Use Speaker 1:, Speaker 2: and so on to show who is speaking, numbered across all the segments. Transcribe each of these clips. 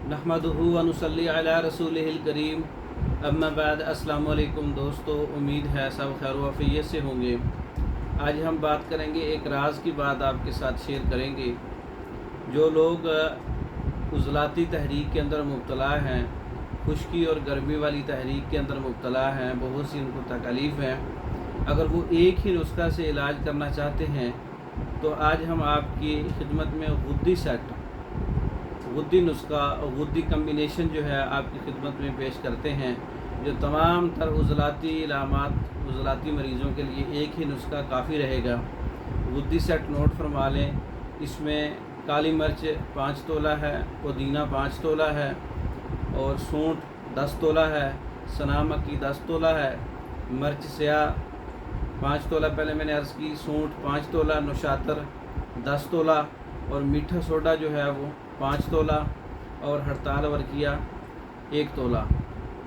Speaker 1: नहमदुहु व नुसल्ली अला रसूलिहिल करीम। अम्मा बाद अस्सलामु अलैकुम दोस्तों, उम्मीद है सब खैर वफ़ियत से होंगे। आज हम बात करेंगे, एक राज की बात आपके साथ शेयर करेंगे। जो लोग उज़लाती तहरीक के अंदर मुब्तला हैं, खुश्की और गर्मी वाली तहरीक के अंदर मुब्तला हैं, बहुत सी उनको तकलीफ़ हैं, अगर वो एक ही नुस्खा से इलाज करना चाहते हैं तो आज हम आपकी खिदमत में गुद्दी सेट, गुद्दी नुस्खा और गुद्दी कम्बिनेशन जो है आपकी खिदमत में पेश करते हैं, जो तमाम तर उज़लाती इलामात, उज़लाती मरीज़ों के लिए एक ही नुस्खा काफ़ी रहेगा। गुद्दी सेट नोट फरमा लें। इसमें काली मिर्च 5 तोला है, पुदीना 5 तोला है और सूंठ 10 तोला है, सना मक्की 10 तोला है, मिर्च स्याह 5 तोला पहले मैंने अर्ज़ की, सूंठ 5 तोला, नुशातर 10 तोला और मीठा सोडा जो है वो 5 तोला और हड़ताल वर्किया 1 तोला।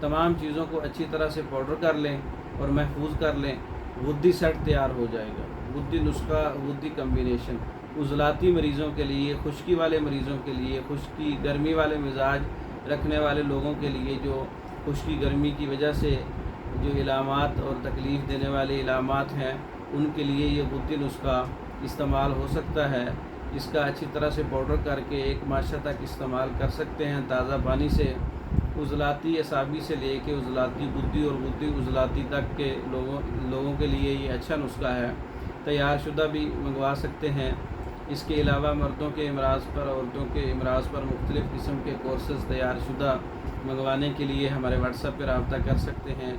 Speaker 1: तमाम चीज़ों को अच्छी तरह से पाउडर कर लें और महफूज कर लें। गुद्दी सेट तैयार हो जाएगा। गुद्दी नुस्खा, गुद्दी कम्बिनेशन उज़लाती मरीज़ों के लिए, खुश्की वाले मरीज़ों के लिए, खुश्की गर्मी वाले मिजाज रखने वाले लोगों के लिए, जो खुश्की गर्मी की वजह से जो इलामात और तकलीफ़ देने वाले इलामात हैं, उनके लिए ये गुद्दी नुस्खा इस्तेमाल हो सकता है। इसका अच्छी तरह से पाउडर करके 1 माह तक इस्तेमाल कर सकते हैं ताज़ा पानी से। उज़लाती असाबी से लेके उज़लाती गुद्दी और गुद्दी उज़लाती तक के लोगों के लिए ये अच्छा नुस्खा है। तैयार शुदा भी मंगवा सकते हैं। इसके अलावा मर्दों के इमराज़ पर, औरतों के इमराज़ पर मुख्तलिफ़ किस्म के कोर्सेज़ तैयार शुदा मंगवाने के लिए हमारे व्हाट्सएप पर रब्ता कर सकते हैं।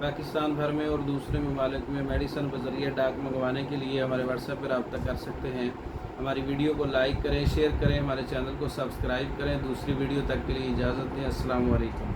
Speaker 1: पाकिस्तान भर में और दूसरे ममालिक में मेडिसन बज़रिया डाक मंगवाने के लिए हमारे व्हाट्सएप पर रब्ता कर सकते हैं। हमारी वीडियो को लाइक करें, शेयर करें, हमारे चैनल को सब्सक्राइब करें। दूसरी वीडियो तक के लिए इजाज़त दें। अस्सलामु अलैकुम।